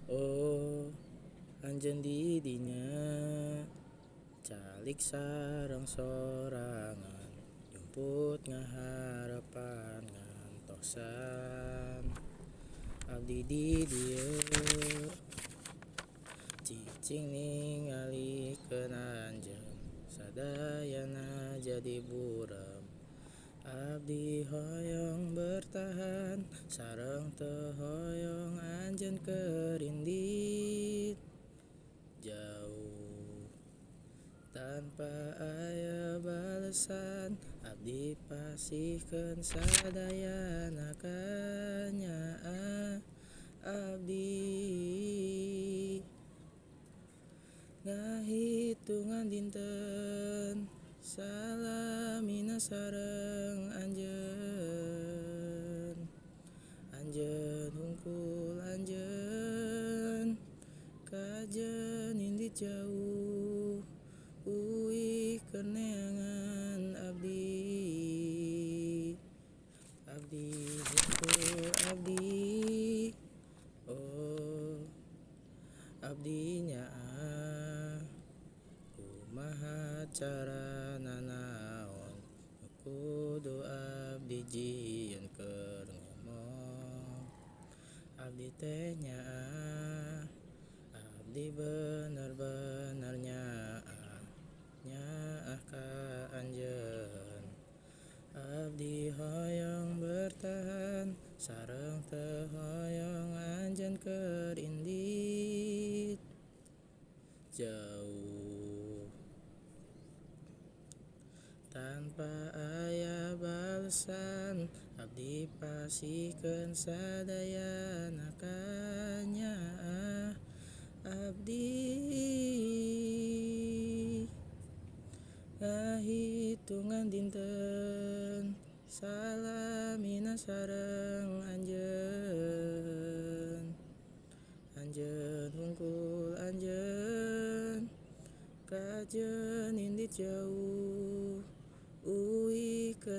Oh, anjeun di dinya calik sareng sorangan, jumput ngaharepan ngantossan. Abdi di dieu cicing ningalikeun anjeun, sadayana jadi buram. Abdi hoyong bertahan sareng teu hoyong anjeun keur indit jauh. Tanpa aya balesan abdi pasihkeun sadayana kanyaah. Abdi ngahitungan dinten salamina sareng anjeun. Anjeun hungkul anjeun kajeun indit jauh, uih keur neangan abdi. Abdi hungkul abdi, oh abdi nyaah. Kumaha carana naon kudu abdi jieun keur ngomong. Abdi teh nyaah, abdi bener-bener nyaah, nyaah ka anjeun. Abdi hoyong bertahan sareng teu hoyong anjeun keur indit jauh. Tanpa aya balesan abdi pasihkeun sadayana kanyaah. Abdi ngahitungan dinten salamina sareng anjeun. Anjeun hungkul anjeun kajeun indit jauh, uih keur